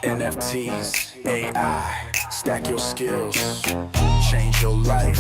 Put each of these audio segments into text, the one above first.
NFTs, AI, stack your skills, change your life.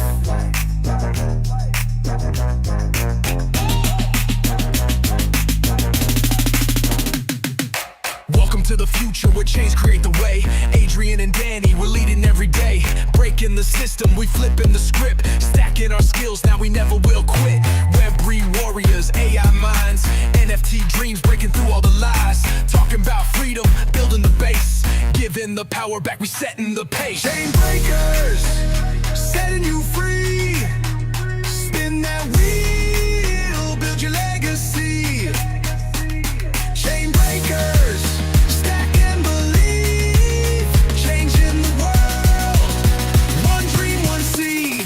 Welcome to the future where change create the way. Adrian and Danny, we're leading every day. Breaking the system, we flipping the script. Stacking our skills, now we never will quit. Web3 warriors, AI minds, NFT dreams, breaking through all the lies. Talking about freedom, building the base. Giving the power back, we setting the pace. Chain breakers, setting you free. Spin that wheel, build your legacy. Chain breakers, stack and believe, changing the world, one dream, one seed.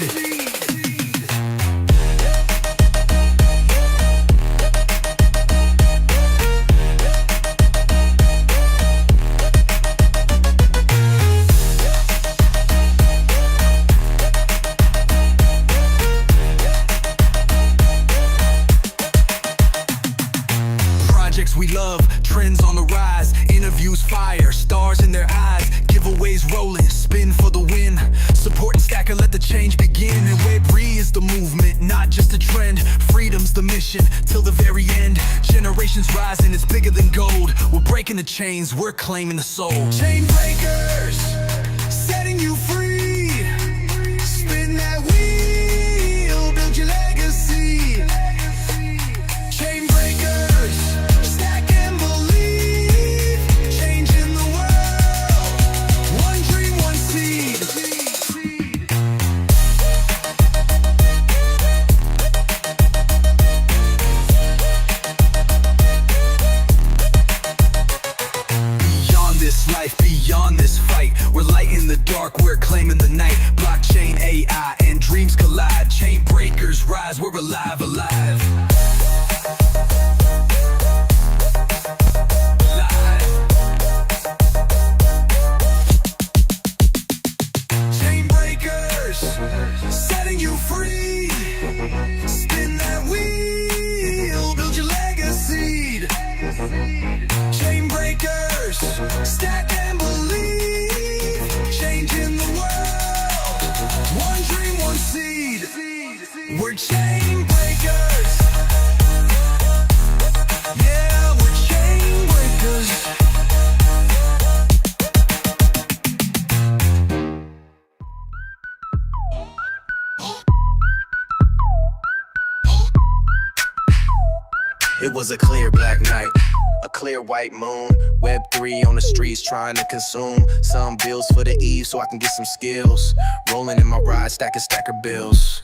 Projects we love, trends on the rise, interviews fire, stars in their eyes, giveaways rolling, spin for the win. Support and stack and let the change begin. And Web3 is the movement, not just a trend. Freedom's the mission, till the very end. Generations rising, it's bigger than gold. We're breaking the chains, we're claiming the soul. Chain breakers, setting you free. Spin that wheel, build your legacy. Chain breakers, stack and believe, changing the world, one dream, one seed. Beyond this life, beyond this fight, we're lighting the dark, we're claiming the night. Blockchain, AI, and dreams collide. Chain breakers rise, we're alive, alive. Chain breakers, setting you free. Spin that wheel, build your legacy. Chain breakers, stack and believe, changing the world, one dream, one seed. We're chain breakers. Yeah, we're chain breakers. It was a clear black night, a clear white moon. Web3 on the streets trying to consume some bills for the eve so I can get some skills. Rolling in my ride, stacker bills.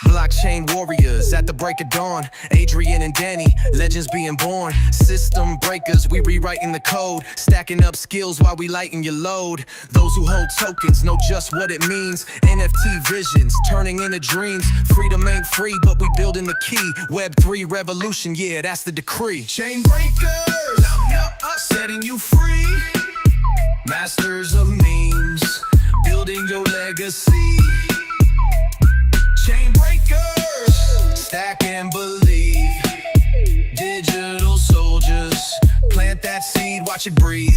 Blockchain warriors at the break of dawn. Adrian and Danny, legends being born. System breakers, we rewriting the code. Stacking up skills while we lighten your load. Those who hold tokens know just what it means. NFT visions, turning into dreams. Freedom ain't free, but we building the key. Web3 revolution, yeah, that's the decree. Chain breakers, setting you free. Masters of memes, building your legacy. Chain breakers, stack and believe. Digital soldiers, plant that seed, watch it breathe.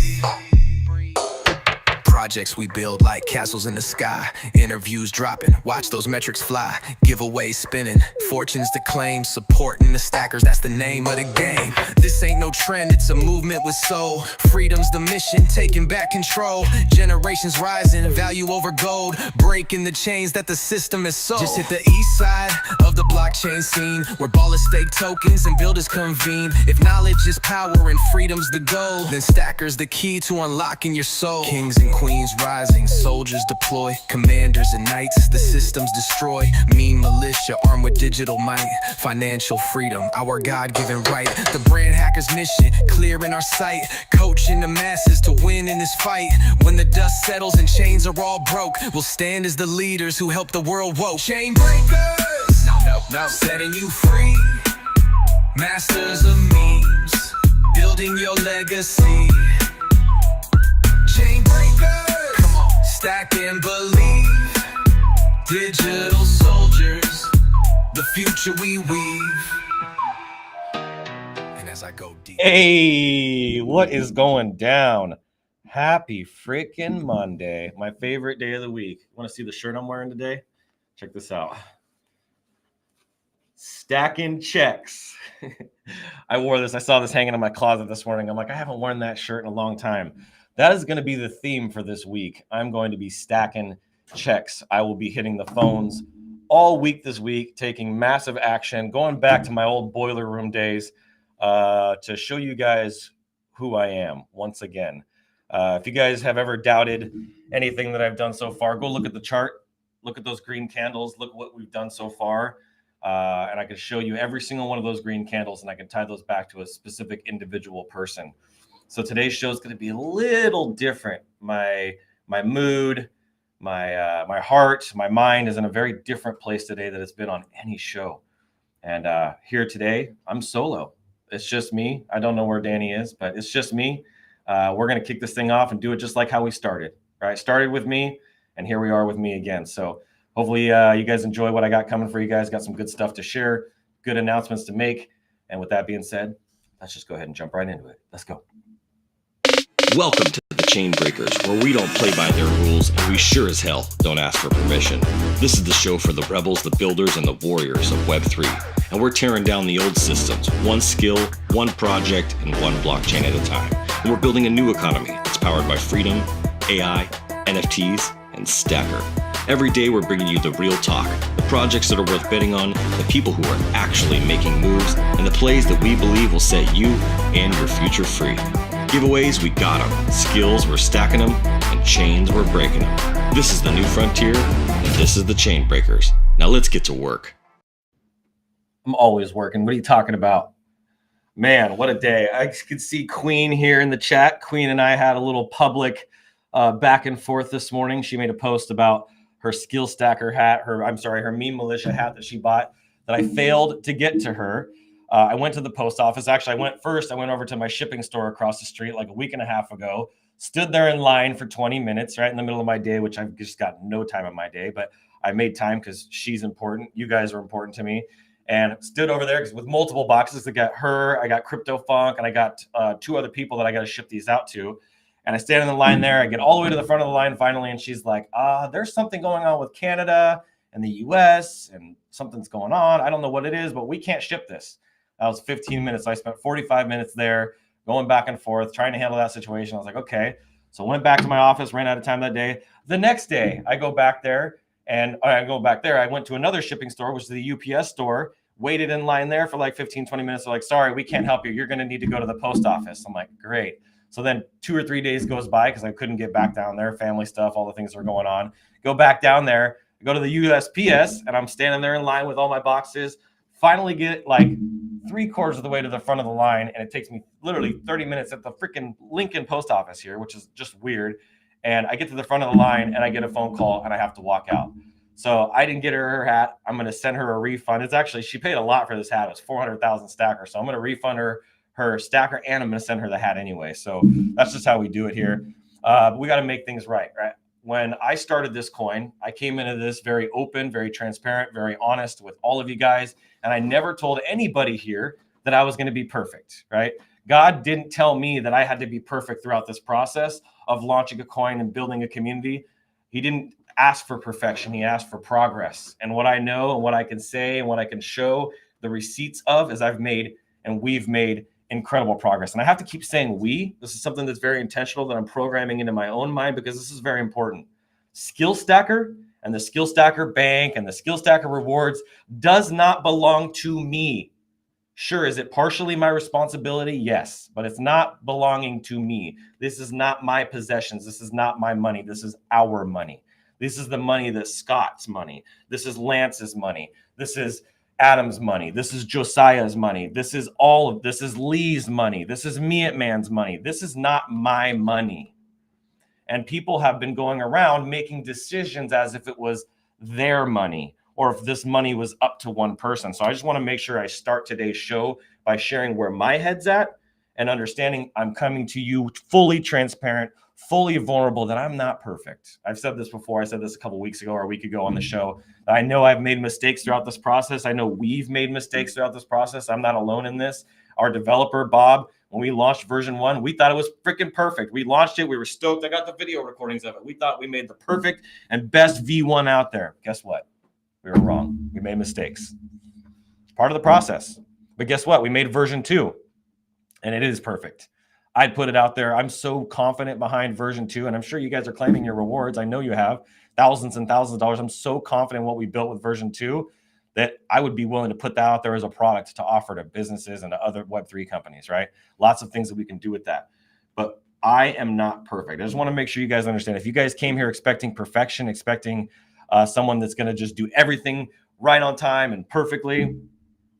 Projects we build like castles in the sky. Interviews dropping, watch those metrics fly. Giveaways spinning, fortunes to claim. Supporting the stackers, that's the name of the game. This ain't no trend, it's a movement with soul. Freedom's the mission, taking back control. Generations rising, value over gold. Breaking the chains that the system has sold. Just hit the east side of the blockchain scene, where ballers stake tokens and builders convene. If knowledge is power and freedom's the goal, then stackers the key to unlocking your soul. Kings and queens rising, soldiers deploy, commanders and knights, the systems destroy. Mean militia armed with digital might, financial freedom, our God-given right. The brand hackers mission, clear in our sight, coaching the masses to win in this fight. When the dust settles and chains are all broke, we'll stand as the leaders who help the world woke. Chain breakers, no, setting you free. Masters of memes, building your legacy. Chain breakers, come on, stack and believe. Digital soldiers, the future we weave. And as as I go deep. Hey, what is going down? Happy freaking Monday. My favorite day of the week. Want to see the shirt I'm wearing today? Check this out. Stacking checks. I wore this. I saw this hanging in my closet this morning. I'm like, I haven't worn that shirt in a long time. That is going to be the theme for this week. I'm going to be stacking checks. I will be hitting the phones all week this week, taking massive action, going back to my old boiler room days to show you guys who I am once again. If you guys have ever doubted anything that I've done so far, go look at the chart. Look at those green candles. Look what we've done so far. And I can show you every single one of those green candles, and I can tie those back to a specific individual person. So today's show is going to be a little different. My mood, my heart, my mind is in a very different place today than it's been on any show. And here today, I'm solo. It's just me. I don't know where Danny is, but it's just me. We're going to kick this thing off and do it just like how we started. Right? Started with me, and here we are with me again. So hopefully you guys enjoy what I got coming for you guys. Got some good stuff to share, good announcements to make. And with that being said, let's just go ahead and jump right into it. Let's go. Welcome to the Chain Breakers, where we don't play by their rules, and we sure as hell don't ask for permission. This is the show for the rebels, the builders, and the warriors of Web3. And we're tearing down the old systems, one skill, one project, and one blockchain at a time. And we're building a new economy that's powered by freedom, AI, NFTs, and Stacker. Every day we're bringing you the real talk, the projects that are worth betting on, the people who are actually making moves, and the plays that we believe will set you and your future free. Giveaways, we got them. Skills, we're stacking them. And chains, we're breaking them. This is the new frontier, and this is the Chain Breakers. Now let's get to work. I'm always working. What are you talking about? Man, what a day. I could see Queen here in the chat. Queen and I had a little public back and forth this morning. She made a post about her skill stacker hat, her meme militia hat that she bought that I failed to get to her. I went to the post office. Actually, I went over to my shipping store across the street like a week and a half ago, stood there in line for 20 minutes, right in the middle of my day, which I've just got no time in my day, but I made time because she's important. You guys are important to me. And stood over there because with multiple boxes, I got her, I got Crypto Funk, and I got two other people that I got to ship these out to. And I stand in the line there. I get all the way to the front of the line finally, and she's like, there's something going on with Canada and the US, and something's going on. I don't know what it is, but we can't ship this. That was 15 minutes. I spent 45 minutes there going back and forth, trying to handle that situation. I was like, okay. So went back to my office, ran out of time that day. The next day, I go back there. I went to another shipping store, which is the UPS store, waited in line there for like 15, 20 minutes. They're like, sorry, we can't help you. You're going to need to go to the post office. I'm like, great. So then 2 or 3 days goes by because I couldn't get back down there, family stuff, all the things that were going on. Go back down there, go to the USPS, and I'm standing there in line with all my boxes. Finally get like 3/4 of the way to the front of the line, and it takes me literally 30 minutes at the freaking Lincoln post office here, which is just weird. And I get to the front of the line, and I get a phone call, and I have to walk out. So I didn't get her hat. I'm going to send her a refund. It's actually, she paid a lot for this hat. It was 400,000 Stacker. So I'm going to refund her Stacker, and I'm going to send her the hat anyway. So that's just how we do it here. But we got to make things right? When I started this coin, I came into this very open, very transparent, very honest with all of you guys. And I never told anybody here that I was going to be perfect, right? God didn't tell me that I had to be perfect throughout this process of launching a coin and building a community. He didn't ask for perfection. He asked for progress. And what I know and what I can say and what I can show the receipts of is we've made incredible progress. And I have to keep saying we. This is something that's very intentional that I'm programming into my own mind because this is very important. Skill Stacker and the Skill Stacker Bank and the Skill Stacker Rewards does not belong to me. Sure, is it partially my responsibility? Yes, but it's not belonging to me. This is not my possessions. This is not my money. This is our money. This is the money that's Scott's money. This is Lance's money. This is Adam's money. This is Josiah's money. This is Lee's money. This is Me at Man's money. This is not my money. And people have been going around making decisions as if it was their money or if this money was up to one person. So I just want to make sure I start today's show by sharing where my head's at and understanding I'm coming to you fully transparent, fully vulnerable, that I'm not perfect. I've said this before. I said this a couple weeks ago or a week ago on the show. I know I've made mistakes throughout this process. I know we've made mistakes throughout this process. I'm not alone in this. Our developer, Bob, when we launched version 1, we thought it was freaking perfect. We launched it. We were stoked. I got the video recordings of it. We thought we made the perfect and best V1 out there. Guess what? We were wrong. We made mistakes. It's part of the process. But guess what? We made version 2, and it is perfect. I'd put it out there. I'm so confident behind version 2, and I'm sure you guys are claiming your rewards. I know you have thousands and thousands of dollars. I'm so confident in what we built with version 2 that I would be willing to put that out there as a product to offer to businesses and to other Web3 companies, right? Lots of things that we can do with that. But I am not perfect. I just want to make sure you guys understand. If you guys came here expecting perfection, expecting someone that's going to just do everything right on time and perfectly,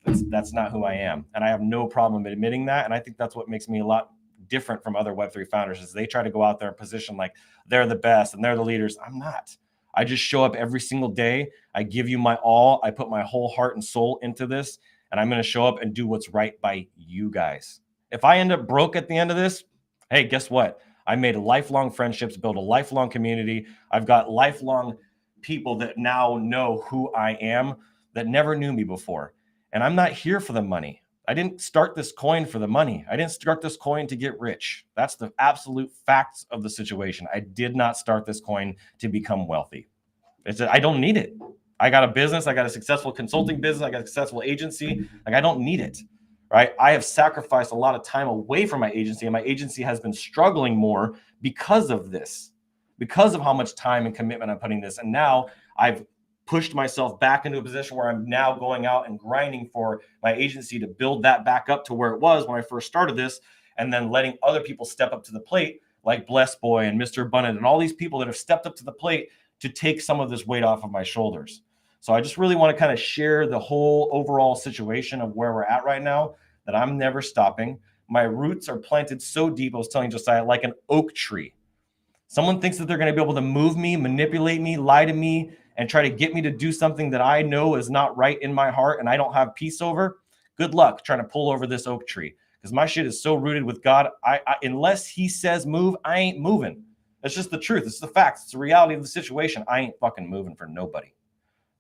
that's not who I am. And I have no problem admitting that. And I think that's what makes me a lot different from other Web3 founders, is they try to go out there and position like they're the best and they're the leaders. I'm not. I just show up every single day. I give you my all. I put my whole heart and soul into this, and I'm going to show up and do what's right by you guys. If I end up broke at the end of this, hey, guess what? I made lifelong friendships, built a lifelong community. I've got lifelong people that now know who I am that never knew me before. And I'm not here for the money. I didn't start this coin for the money. I didn't start this coin to get rich. That's the absolute facts of the situation. I did not start this coin to become wealthy. I don't need it. I got a business. I got a successful consulting business. I got a successful agency. Like, I don't need it, right? I have sacrificed a lot of time away from my agency, and my agency has been struggling more because of this, because of how much time and commitment I'm putting this. And now I've pushed myself back into a position where I'm now going out and grinding for my agency to build that back up to where it was when I first started this, and then letting other people step up to the plate, like Bless Boy and Mr. Abundant and all these people that have stepped up to the plate to take some of this weight off of my shoulders. So I just really want to kind of share the whole overall situation of where we're at right now, that I'm never stopping. My roots are planted so deep, I was telling Josiah, like an oak tree. Someone thinks that they're going to be able to move me, manipulate me, lie to me, and try to get me to do something that I know is not right in my heart and I don't have peace over. Good luck trying to pull over this oak tree, because my shit is so rooted with God. I unless he says move, I ain't moving. That's just the truth. It's the facts. It's the reality of the situation. I ain't fucking moving for nobody.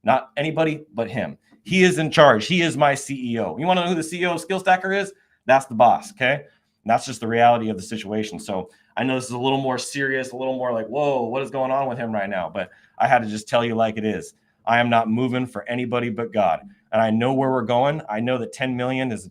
Not anybody but him. He is in charge. He is my CEO. You want to know who the CEO of Skill Stacker is? That's the boss, okay? And that's just the reality of the situation. So I know this is a little more serious, a little more like, whoa, what is going on with him right now? But I had to just tell you like it is. I am not moving for anybody but God. And I know where we're going. I know that 10 million is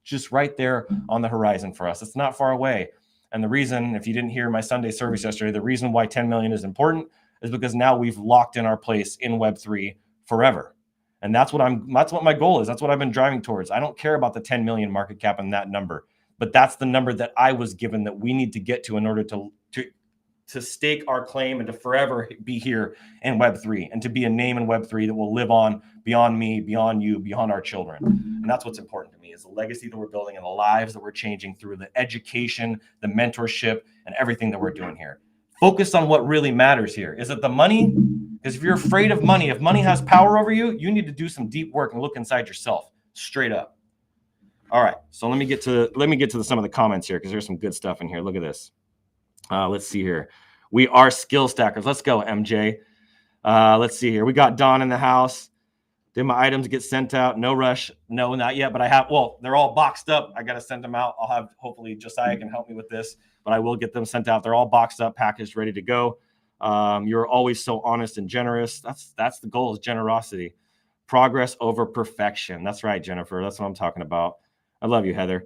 just right there on the horizon for us. It's not far away. And the reason, if you didn't hear my Sunday service yesterday, the reason why 10 million is important is because now we've locked in our place in Web3 forever. And that's what my goal is. That's what I've been driving towards. I don't care about the 10 million market cap and that number, but that's the number that I was given that we need to get to in order to stake our claim and to forever be here in Web3 and to be a name in Web3 that will live on beyond me, beyond you, beyond our children. And that's what's important to me, is the legacy that we're building and the lives that we're changing through the education, the mentorship, and everything that we're doing here. Focus on what really matters here. Is it the money? Because if you're afraid of money, if money has power over you, you need to do some deep work and look inside yourself, straight up. All right, so let me get to some of the comments here, because there's some good stuff in here. Look at this. Let's see here. We are skill stackers. Let's go, MJ. Let's see here. We got Don in the house. Did my items get sent out? No rush. No, not yet. But they're all boxed up. I got to send them out. Hopefully Josiah can help me with this, but I will get them sent out. They're all boxed up, packaged, ready to go. You're always so honest and generous. That's the goal, is generosity. Progress over perfection. That's right, Jennifer. That's what I'm talking about. I love you, Heather.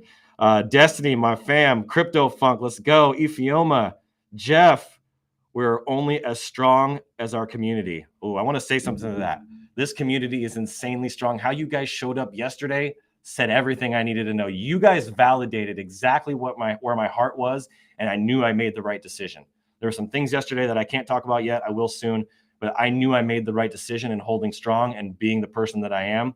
Destiny, my fam. Crypto Funk. Let's go. Ephioma. Jeff. We're only as strong as our community. Oh, I want to say something to that. This community is insanely strong. How you guys showed up yesterday said everything I needed to know. You guys validated exactly where my heart was, and I knew I made the right decision. There were some things yesterday that I can't talk about yet. I will soon, but I knew I made the right decision in holding strong and being the person that I am.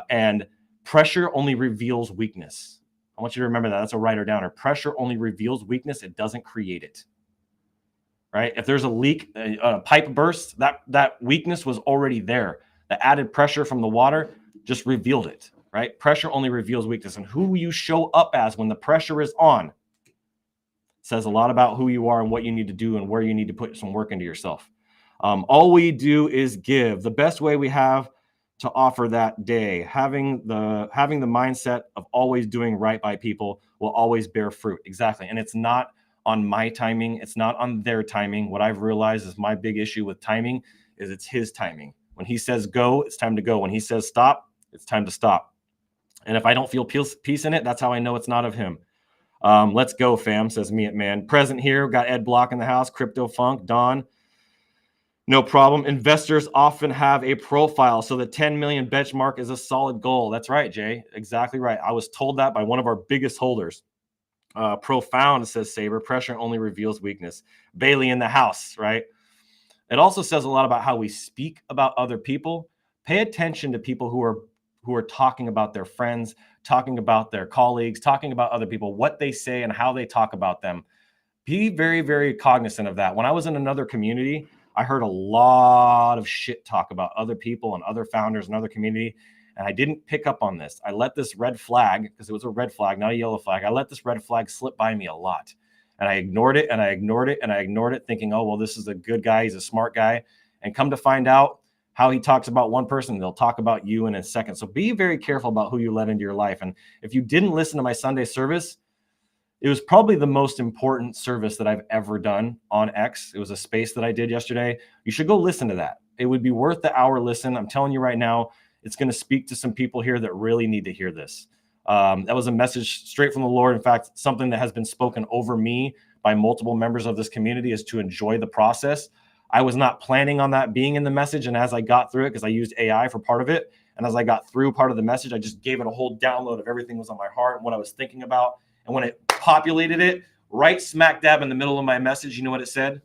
And pressure only reveals weakness. I want you to remember that. That's a writer downer. Pressure only reveals weakness. It doesn't create it. Right? If there's a leak, a pipe bursts, that weakness was already there. The added pressure from the water just revealed it. Right? Pressure only reveals weakness, and who you show up as when the pressure is on says a lot about who you are and what you need to do and where you need to put some work into yourself. All we do is give. The best way we have to offer that day. Having the mindset of always doing right by people will always bear fruit. Exactly. And it's not on my timing. It's not on their timing. What I've realized is my big issue with timing is it's his timing. When he says go, it's time to go. When he says stop, it's time to stop. And if I don't feel peace in it, that's how I know it's not of him. Let's go, fam, says Me It Man. Present here. Got Ed Block in the house. Crypto Funk. Don. No problem. Investors often have a profile, so the 10 million benchmark is a solid goal. That's right, Jay. Exactly right. I was told that by one of our biggest holders. Profound, says Saber. Pressure only reveals weakness. Bailey in the house, right? It also says a lot about how we speak about other people. Pay attention to people who are talking about their friends, talking about their colleagues, talking about other people, what they say and how they talk about them. Be very, very cognizant of that. When I was in another community, I heard a lot of shit talk about other people and other founders and other community. And I didn't pick up on this. I let this red flag, because it was a red flag, not a yellow flag. I let this red flag slip by me a lot. And I ignored it and I ignored it and I ignored it, thinking, oh, well, this is a good guy. He's a smart guy. And come to find out how he talks about one person, they'll talk about you in a second. So be very careful about who you let into your life. And if you didn't listen to my Sunday service, it was probably the most important service that I've ever done on X. It was a space that I did yesterday. You should go listen to that. It would be worth the hour listen. I'm telling you right now, it's going to speak to some people here that really need to hear this. That was a message straight from the Lord. In fact, something that has been spoken over me by multiple members of this community is to enjoy the process. I was not planning on that being in the message. And as I got through it, because I used AI for part of it, and as I got through part of the message, I just gave it a whole download of everything that was on my heart and what I was thinking about. And when it populated it right smack dab in the middle of my message, you know what it said?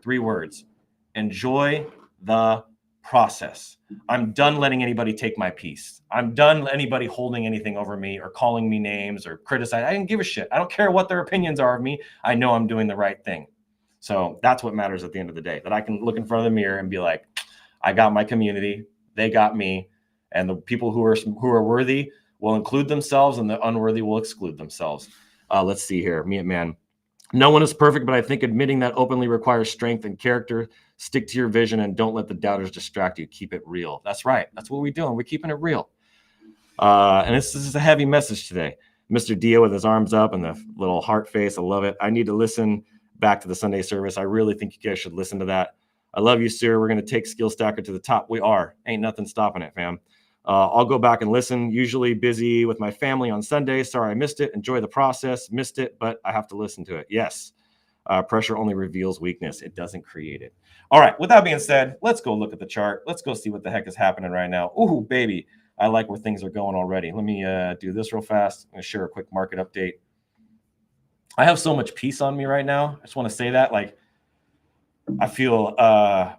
3 words: enjoy the process. I'm done letting anybody take my peace. I'm done anybody holding anything over me or calling me names or criticizing. I didn't give a shit. I don't care what their opinions are of me. I know I'm doing the right thing. So that's what matters at the end of the day, that I can look in front of the mirror and be like, I got my community, they got me, and the people who are worthy will include themselves and the unworthy will exclude themselves. Let's see here. Me It Man. No one is perfect, but I think admitting that openly requires strength and character. Stick to your vision and don't let the doubters distract you. Keep it real. That's right. That's what we're doing. We're keeping it real. And this is a heavy message today. Mr. Dio with his arms up and the little heart face. I love it. I need to listen back to the Sunday service. I really think you guys should listen to that. I love you, sir. We're going to take Skill Stacker to the top. We are. Ain't nothing stopping it, fam. I'll go back and listen. Usually busy with my family on Sunday. Sorry I missed it. Enjoy the process. Missed it, but I have to listen to it. Yes. Pressure only reveals weakness. It doesn't create it. All right. With that being said, let's go look at the chart. Let's go see what the heck is happening right now. Ooh, baby. I like where things are going already. Let me do this real fast. I'm going to share a quick market update. I have so much peace on me right now. I just want to say that. Like, I feel a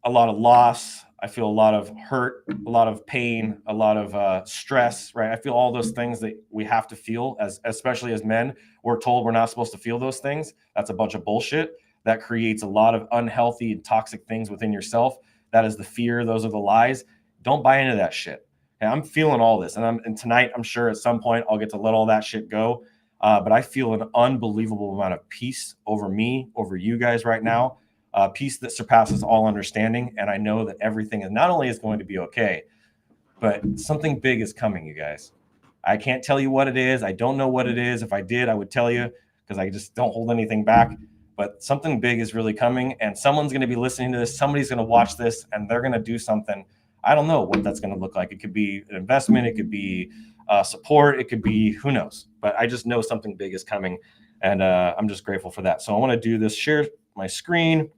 lot of loss. I feel a lot of hurt, a lot of pain, a lot of stress, right? I feel all those things that we have to feel, especially as men. We're told we're not supposed to feel those things. That's a bunch of bullshit. That creates a lot of unhealthy and toxic things within yourself. That is the fear. Those are the lies. Don't buy into that shit. And I'm feeling all this. And tonight, I'm sure at some point I'll get to let all that shit go. But I feel an unbelievable amount of peace over me, over you guys right now. Peace that surpasses all understanding. And I know that everything is not only is going to be okay, but something big is coming, you guys. I can't tell you what it is. I don't know what it is. If I did, I would tell you, because I just don't hold anything back. But something big is really coming, and someone's going to be listening to this. Somebody's going to watch this, and they're going to do something. I don't know what that's going to look like. It could be an investment. It could be support. It could be who knows. But I just know something big is coming, and I'm just grateful for that. So I want to do this, share my screen.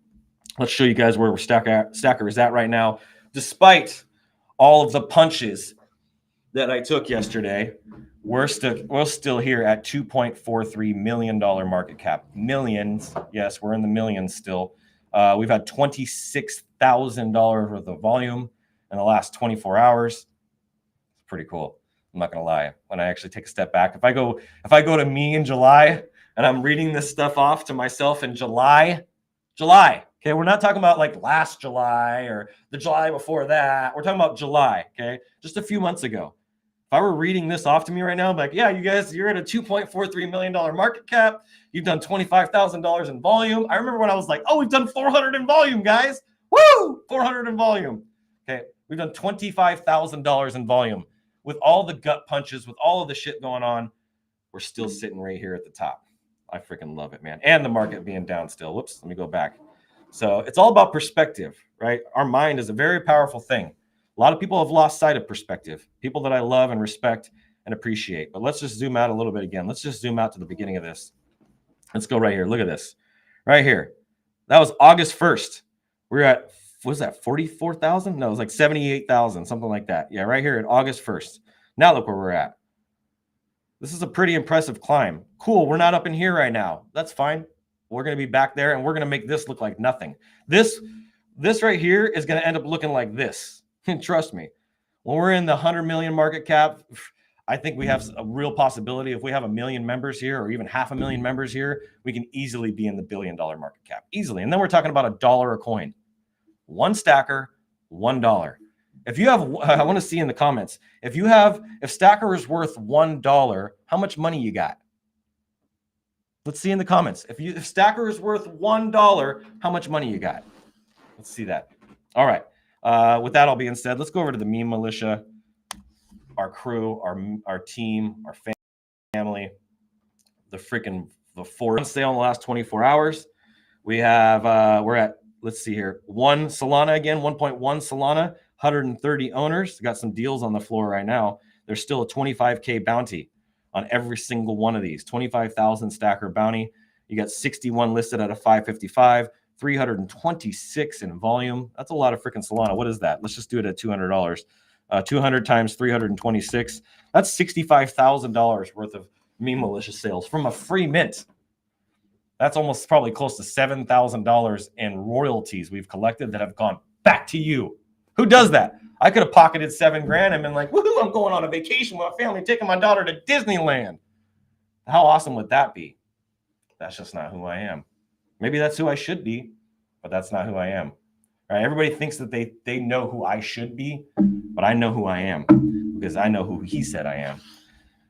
Let's show you guys where Stacker is at right now. Despite all of the punches that I took yesterday, we're still here at $2.43 million market cap. Millions. Yes, we're in the millions still. We've had $26,000 worth of volume in the last 24 hours. It's pretty cool. I'm not going to lie. When I actually take a step back, if I go to me in July and I'm reading this stuff off to myself in July. Okay, we're not talking about like last July or the July before that. We're talking about July, okay? Just a few months ago. If I were reading this off to me right now, I'm like, yeah, you guys, you're at a $2.43 million market cap. You've done $25,000 in volume. I remember when I was like, oh, we've done 400 in volume, guys. Woo! 400 in volume. Okay, We've done $25,000 in volume with all the gut punches, with all of the shit going on. We're still sitting right here at the top. I freaking love it, man. And the market being down still. Whoops, let me go back. So it's all about perspective, right? Our mind is a very powerful thing. A lot of people have lost sight of perspective, people that I love and respect and appreciate. But let's just zoom out a little bit again. Let's just zoom out to the beginning of this. Let's go right here. Look at this. Right here. That was August 1st. We're at, what was that, 44,000? No, it was like 78,000, something like that. Yeah, right here at August 1st. Now look where we're at. This is a pretty impressive climb. Cool, we're not up in here right now. That's fine. We're going to be back there, and we're going to make this look like nothing. This right here is going to end up looking like this. Trust me. When we're in the 100 million market cap, I think we have a real possibility. If we have 1 million members here, or even 500,000 members here, we can easily be in the $1 billion market cap. Easily. And then we're talking about $1 a coin. One stacker, $1. If you have, I want to see in the comments, if stacker is worth $1, how much money you got? Let's see in the comments. If stacker is worth $1, how much money you got? Let's see that. All right. With that all being said, let's go over to the meme militia, our crew, our team, our family, the four on sale in the last 24 hours. We have, we're at, let's see here, 1 Solana again, 1.1 Solana, 130 owners. Got some deals on the floor right now. There's still a 25K bounty on every single one of these. 25,000 stacker bounty. You got 61 listed at a 555, 326 in volume. That's a lot of freaking Solana. What is that? Let's just do it at $200. 200 times 326. That's $65,000 worth of meme militia sales from a free mint. That's almost probably close to $7,000 in royalties we've collected that have gone back to you. Who does that? I could have pocketed $7,000 and been like, woohoo, I'm going on a vacation with my family, taking my daughter to Disneyland. How awesome would that be? That's just not who I am. Maybe that's who I should be, but that's not who I am. All right, everybody thinks that they know who I should be, but I know who I am because I know who he said I am.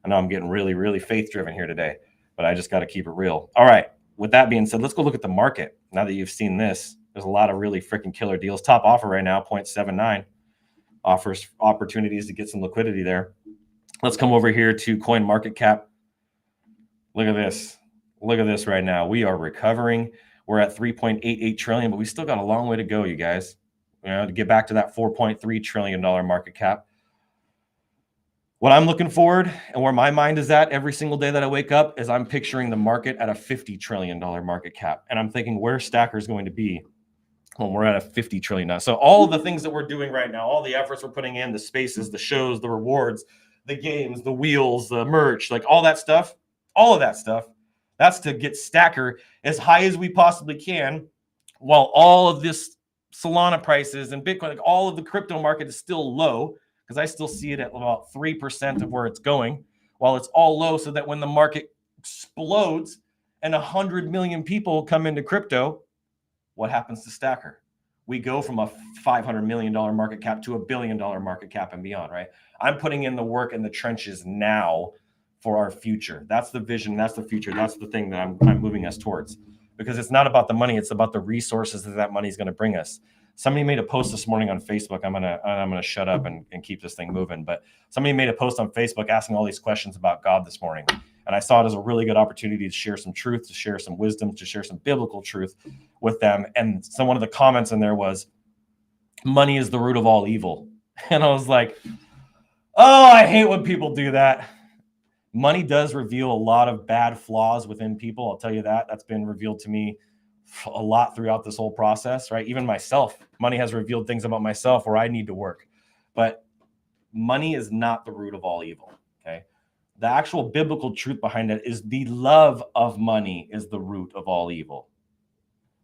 I know I'm getting really, really faith-driven here today, but I just got to keep it real. All right, with that being said, let's go look at the market. Now that you've seen this, there's a lot of really freaking killer deals. Top offer right now, 0.79. Offers opportunities to get some liquidity there. Let's come over here to coin market cap. Look at this. Look at this right now. We are recovering. We're at 3.88 trillion, but we still got a long way to go, you guys. To get back to that $4.3 trillion market cap. What I'm looking forward and where my mind is at every single day that I wake up is I'm picturing the market at a $50 trillion market cap. And I'm thinking where Stacker is going to be when we're at a 50 trillion now. So all of the things that we're doing right now, all the efforts we're putting in, the spaces, the shows, the rewards, the games, the wheels, the merch, like all that stuff, that's to get Stacker as high as we possibly can while all of this Solana prices and Bitcoin, like all of the crypto market is still low because I still see it at about 3% of where it's going while it's all low so that when the market explodes and 100 million people come into crypto, what happens to Stacker? We go from a $500 million market cap to $1 billion market cap and beyond, right? I'm putting in the work in the trenches now for our future. That's the vision. That's the future. That's the thing that I'm moving us towards because it's not about the money. It's about the resources that money is going to bring us. Somebody made a post this morning on Facebook. I'm gonna shut up and keep this thing moving. But somebody made a post on Facebook asking all these questions about God this morning. And I saw it as a really good opportunity to share some truth, to share some wisdom, to share some biblical truth with them. And one of the comments in there was, money is the root of all evil. And I was like, oh, I hate when people do that. Money does reveal a lot of bad flaws within people. I'll tell you that. That's been revealed to me a lot throughout this whole process, right? Even myself, money has revealed things about myself where I need to work. But money is not the root of all evil, okay? The actual biblical truth behind it is the love of money is the root of all evil.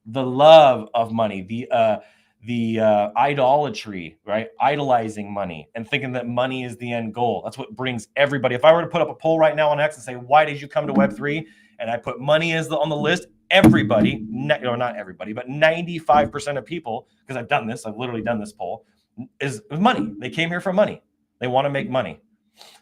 The love of money, the idolatry, right? Idolizing money and thinking that money is the end goal. That's what brings everybody. If I were to put up a poll right now on X and say, why did you come to Web3? And I put money as on the list, everybody, or not everybody, but 95% of people, because I've done this, I've literally done this poll, is money. They came here for money. They want to make money.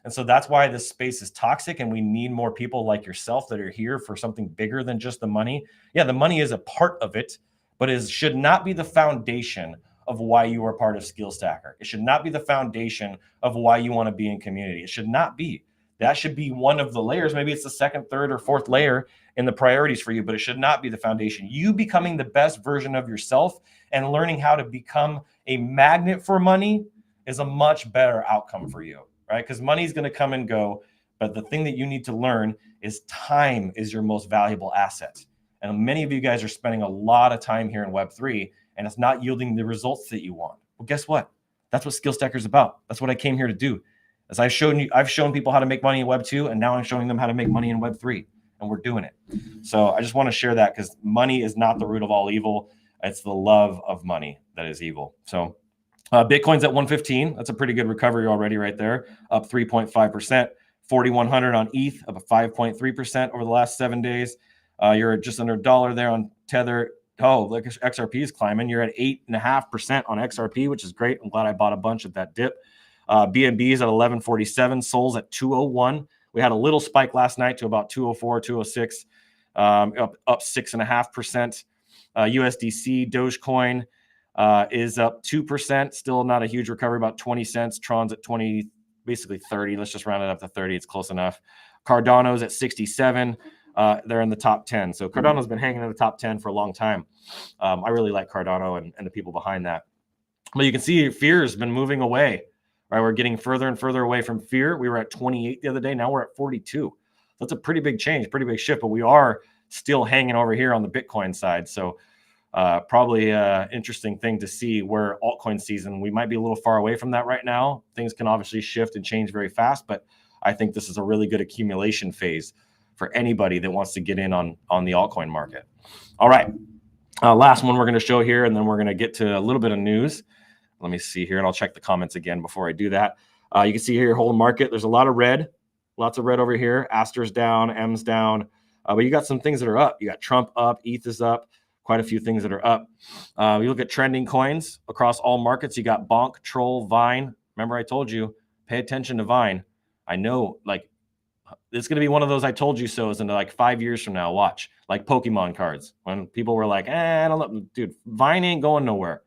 And so that's why this space is toxic and we need more people like yourself that are here for something bigger than just the money. Yeah, the money is a part of it, but it should not be the foundation of why you are part of Skill Stacker. It should not be the foundation of why you want to be in community. It should not be. That should be one of the layers. Maybe it's the second, third, or fourth layer in the priorities for you, but it should not be the foundation. You becoming the best version of yourself and learning how to become a magnet for money is a much better outcome for you, right? Because money is going to come and go, but the thing that you need to learn is time is your most valuable asset. And many of you guys are spending a lot of time here in Web3, and it's not yielding the results that you want. Well, guess what? That's what Skill Stacker is about. That's what I came here to do. As I've shown people how to make money in Web 2, and now I'm showing them how to make money in Web 3, and we're doing it. So I just want to share that because money is not the root of all evil. It's the love of money that is evil. So Bitcoin's at 115. That's a pretty good recovery already right there, up 3.5%. 4,100 on ETH, up 5.3% over the last 7 days. You're just under $1 there on Tether. Oh, look, XRP is climbing. You're at 8.5% on XRP, which is great. I'm glad I bought a bunch at that dip. BNB is at 1147. Sol's at 201. We had a little spike last night to about 204, 206, up 6.5%. USDC, Dogecoin is up 2%. Still not a huge recovery, about 20 cents. Tron's at 20, basically 30. Let's just round it up to 30. It's close enough. Cardano's at 67. They're in the top 10. So Cardano's been hanging in the top 10 for a long time. I really like Cardano and the people behind that. But you can see fear has been moving away. Right, we're getting further and further away from fear. We were at 28 the other day. Now we're at 42. That's a pretty big change, pretty big shift. But we are still hanging over here on the Bitcoin side. So probably an interesting thing to see where altcoin season. We might be a little far away from that right now. Things can obviously shift and change very fast. But I think this is a really good accumulation phase for anybody that wants to get in on the altcoin market. All right. Last one we're going to show here, and then we're going to get to a little bit of news. Let me see here, and I'll check the comments again before I do that. You can see here, whole market. There's a lot of red, lots of red over here. Aster's down, M's down, but you got some things that are up. You got Trump up, ETH is up, quite a few things that are up. You look at trending coins across all markets. You got Bonk, Troll, Vine. Remember, I told you, pay attention to Vine. I know, like, it's going to be one of those I told you so's in like 5 years from now. Watch, like Pokemon cards. When people were like, I don't know, dude, Vine ain't going nowhere.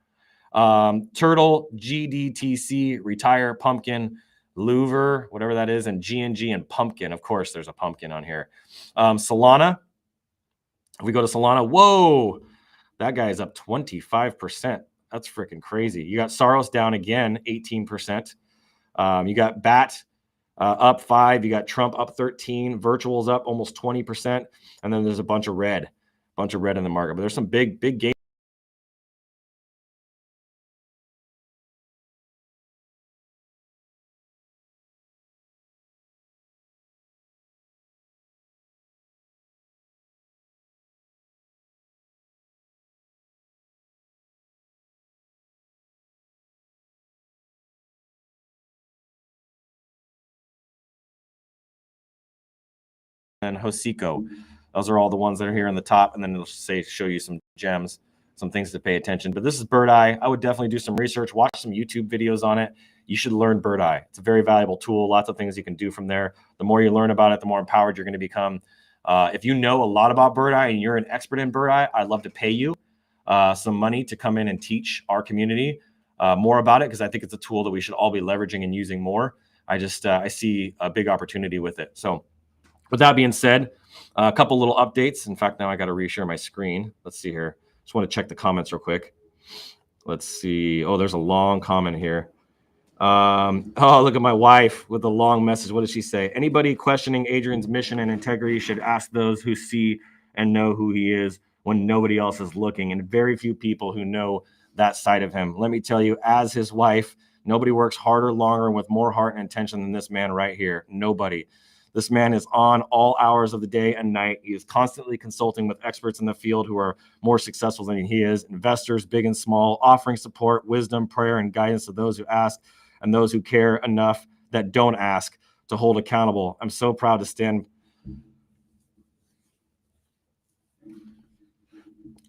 Turtle, GDTC, Retire, Pumpkin, Louver, whatever that is, and GNG and Pumpkin. Of course, there's a pumpkin on here. Solana. If we go to Solana, whoa, that guy is up 25%. That's freaking crazy. You got Saros down again, 18%. You got BAT up 5. You got Trump up 13. Virtual's up almost 20%. And then there's a bunch of red in the market. But there's some big gains. And Hosiko. Those are all the ones that are here on the top, and then it'll show you some gems, some things to pay attention. But this is Bird Eye. I would definitely do some research, watch some YouTube videos on it. You should learn Bird Eye. It's a very valuable tool. Lots of things you can do from there. The more you learn about it, the more empowered you're going to become. If you know a lot about Bird Eye and you're an expert in Bird Eye, I'd love to pay you some money to come in and teach our community more about it, because I think it's a tool that we should all be leveraging and using more. I see a big opportunity with it. So with that being said, a couple little updates. In fact, now I got to reshare my screen. Let's see here. Just want to check the comments real quick. Let's see. Oh, there's a long comment here. Oh, look at my wife with a long message. What does she say? Anybody questioning Adrian's mission and integrity should ask those who see and know who he is when nobody else is looking, and very few people who know that side of him. Let me tell you, as his wife, nobody works harder, longer, and with more heart and intention than this man right here. Nobody. This man is on all hours of the day and night. He is constantly consulting with experts in the field who are more successful than he is, investors, big and small, offering support, wisdom, prayer, and guidance to those who ask and those who care enough that don't ask to hold accountable. I'm so proud to stand.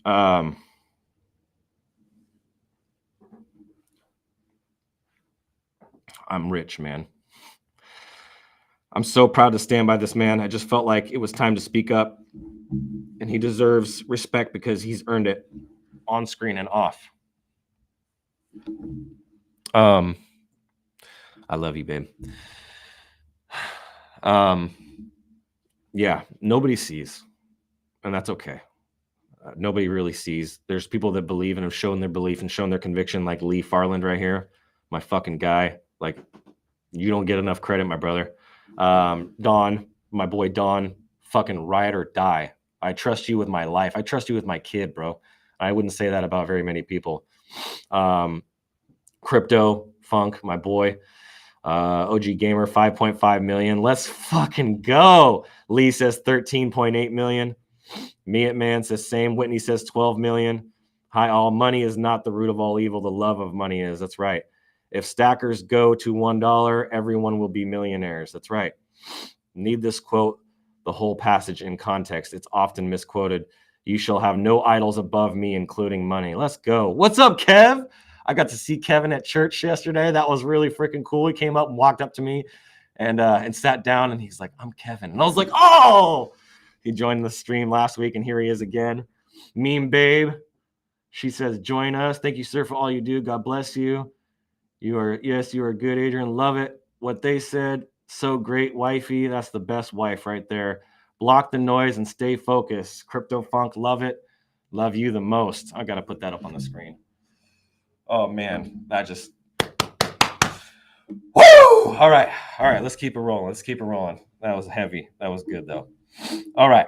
I'm rich, man. I'm so proud to stand by this man. I just felt like it was time to speak up, and he deserves respect because he's earned it on screen and off. I love you, babe. Yeah, nobody sees, and that's okay. Nobody really sees. There's people that believe and have shown their belief and shown their conviction, like Lee Farland right here, my fucking guy. Like, you don't get enough credit, my brother. Don, my boy Don, fucking ride or die. I trust you with my life. I trust you with my kid, bro. I wouldn't say that about very many people. Crypto Funk, my boy. OG Gamer, 5.5 million. Let's fucking go. Lee says 13.8 million. Me at Man says same. Whitney says 12 million. Hi, all. Money is not the root of all evil. The love of money is. That's right. If stackers go to $1, everyone will be millionaires. That's right. Need this quote, the whole passage in context. It's often misquoted. You shall have no idols above me, including money. Let's go. What's up, Kev? I got to see Kevin at church yesterday. That was really freaking cool. He came up and walked up to me and sat down, and he's like, I'm Kevin. And I was like, oh! He joined the stream last week, and here he is again. Meme Babe. She says, join us. Thank you, sir, for all you do. God bless you. You are good, Adrian. Love it. What they said, so great, wifey. That's the best wife right there. Block the noise and stay focused. Crypto Funk, love it. Love you the most. I got to put that up on the screen. Oh, man. That just... Woo! All right. Let's keep it rolling. That was heavy. That was good, though. All right.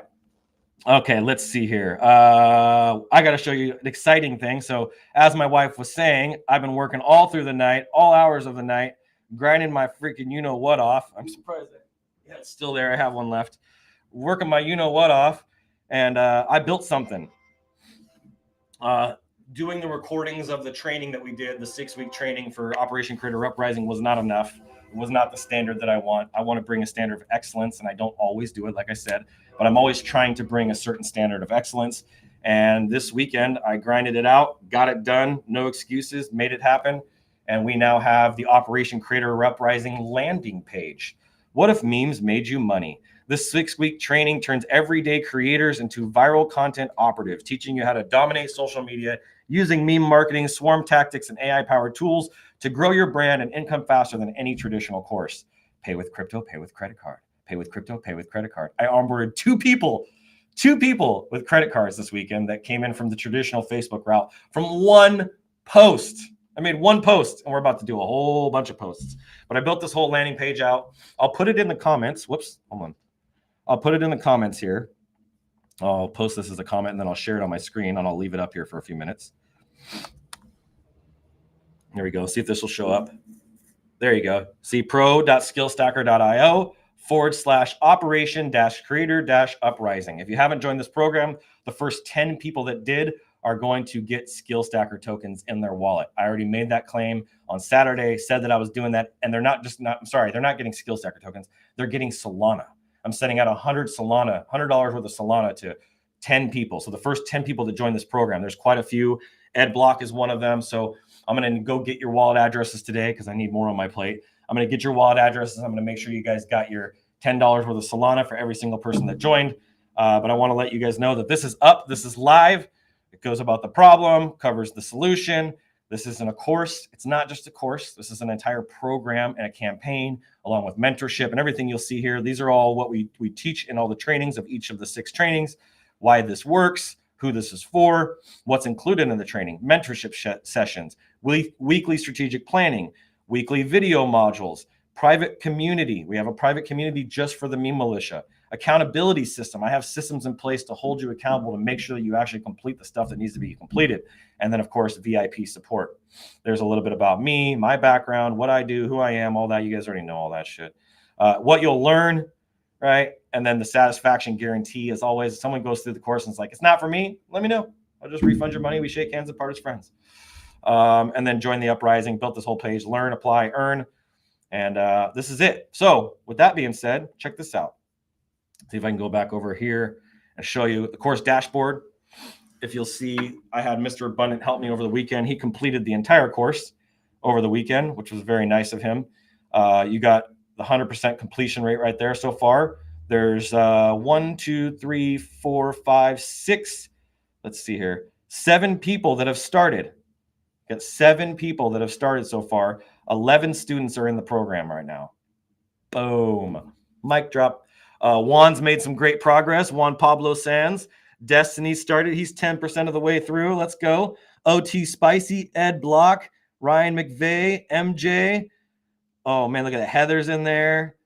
Okay, let's see here. I got to show you an exciting thing. So as my wife was saying, I've been working all through the night, all hours of the night, grinding my freaking you-know-what off. I'm surprised that it's still there. I have one left. Working my you-know-what off, and I built something. Doing the recordings of the training that we did, the 6-week training for Operation Creator Uprising was not enough. It was not the standard that I want. I want to bring a standard of excellence, and I don't always do it, like I said, but I'm always trying to bring a certain standard of excellence. And this weekend, I grinded it out, got it done, no excuses, made it happen. And we now have the Operation Creator Uprising landing page. What if memes made you money? This 6-week training turns everyday creators into viral content operatives, teaching you how to dominate social media using meme marketing, swarm tactics, and AI-powered tools to grow your brand and income faster than any traditional course. Pay with crypto, pay with credit card. Pay with crypto, pay with credit card. I onboarded two people with credit cards this weekend that came in from the traditional Facebook route from one post. I made one post, and we're about to do a whole bunch of posts. But I built this whole landing page out. I'll put it in the comments. Whoops, hold on. I'll put it in the comments here. I'll post this as a comment, and then I'll share it on my screen, and I'll leave it up here for a few minutes. Here we go. See if this will show up. There you go. See pro.skillstacker.io/operation-creator-uprising. If you haven't joined this program, the first 10 people that did are going to get Skill Stacker tokens in their wallet. I already made that claim on Saturday, said that I was doing that, and they're not getting Skill Stacker tokens. They're getting Solana. I'm sending out $100 worth of Solana to 10 people. So the first 10 people that join this program, there's quite a few. Ed Block is one of them. So I'm going to go get your wallet addresses today because I need more on my plate. I'm going to get your wallet addresses. I'm going to make sure you guys got your $10 worth of Solana for every single person that joined. But I want to let you guys know that this is up. This is live. It goes about the problem, covers the solution. This isn't a course. It's not just a course. This is an entire program and a campaign along with mentorship and everything you'll see here. These are all what we teach in all the trainings of each of the 6 trainings, why this works, who this is for, what's included in the training, mentorship sessions, weekly strategic planning, weekly video modules, private community. We have a private community just for the meme militia. Accountability system. I have systems in place to hold you accountable to make sure that you actually complete the stuff that needs to be completed. And then, of course, VIP support. There's a little bit about me, my background, what I do, who I am, all that. You guys already know all that shit. What you'll learn, right? And then the satisfaction guarantee, as always, if someone goes through the course and it's like, it's not for me, let me know. I'll just refund your money. We shake hands and part as friends. And then join the uprising, built this whole page, learn, apply, earn. And this is it. So with that being said, check this out. See if I can go back over here and show you the course dashboard. If you'll see, I had Mr. Abundant help me over the weekend. He completed the entire course over the weekend, which was very nice of him. You got the 100% completion rate right there so far. There's 1, 2, 3, 4, 5, 6. Let's see here. 7 people that have started. Got 7 people that have started so far. 11 students are in the program right now. Boom. Mic drop. Juan's made some great progress. Juan Pablo Sands. Destiny started. He's 10% of the way through. Let's go. OT Spicy, Ed Block, Ryan McVeigh, MJ. Oh, man, look at that. Heather's in there.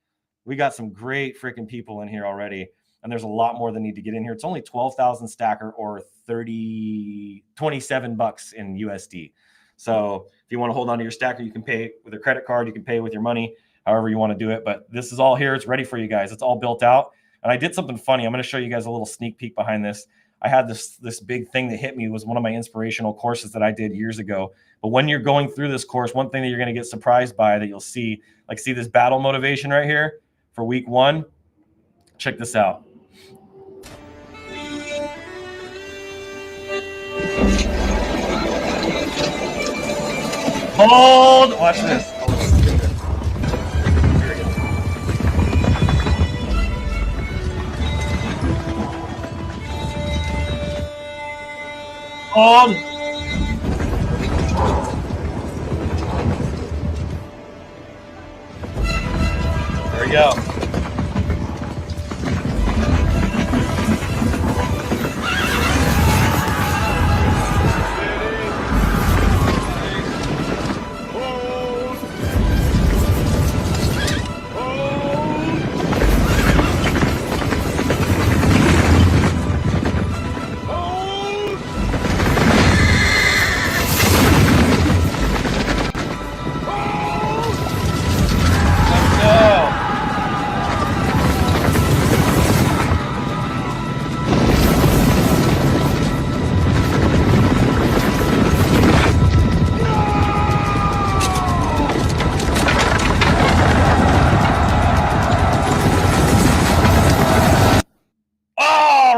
We got some great freaking people in here already. And there's a lot more that need to get in here. It's only 12,000 stacker or $27 in USD. So if you want to hold on to your stacker, you can pay with a credit card. You can pay with your money, however you want to do it. But this is all here. It's ready for you guys. It's all built out. And I did something funny. I'm going to show you guys a little sneak peek behind this. I had this big thing that hit me. It was one of my inspirational courses that I did years ago. But when you're going through this course, one thing that you're going to get surprised by that you'll see, like see this battle motivation right here for week 1. Check this out. Hold, watch this. Hold. There we go.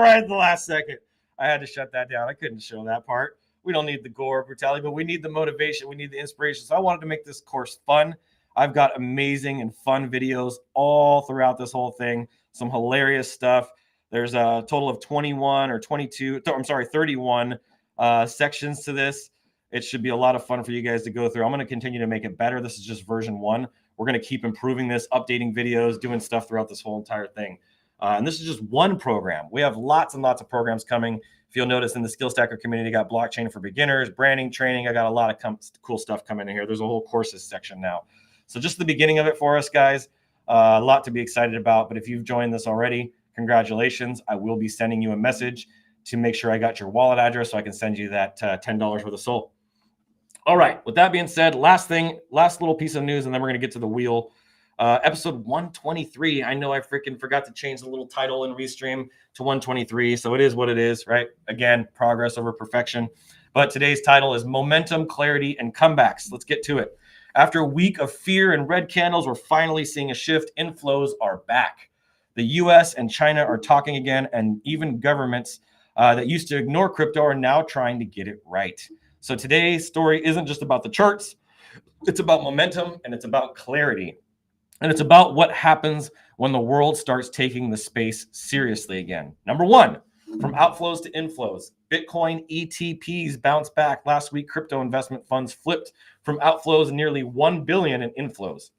At the last second, I had to shut that down. I couldn't show that part. We don't need the gore brutality, but we need the motivation. We need the inspiration. So I wanted to make this course fun. I've got amazing and fun videos all throughout this whole thing. Some hilarious stuff. There's a total of 31 sections to this. It should be a lot of fun for you guys to go through. I'm going to continue to make it better. This is just version 1. We're going to keep improving this, updating videos, doing stuff throughout this whole entire thing. And this is just one program. We have lots and lots of programs coming. If you'll notice in the Skill Stacker community, got blockchain for beginners, branding, training. I got a lot of cool stuff coming in here. There's a whole courses section now. So just the beginning of it for us, guys. A lot to be excited about. But if you've joined this already, congratulations. I will be sending you a message to make sure I got your wallet address so I can send you that $10 worth of SOL. All right. With that being said, last little piece of news, and then we're going to get to the wheel. Episode 123. I know I freaking forgot to change the little title in Restream to 123. So it is what it is, right? Again, progress over perfection. But today's title is Momentum, Clarity, and Comebacks. Let's get to it. After a week of fear and red candles, we're finally seeing a shift. Inflows are back. The US and China are talking again, and even governments that used to ignore crypto are now trying to get it right. So today's story isn't just about the charts. It's about momentum, and it's about clarity. And it's about what happens when the world starts taking the space seriously again. Number 1, from outflows to inflows. Bitcoin ETPs bounced back. Last week, crypto investment funds flipped from outflows nearly $1 billion in inflows.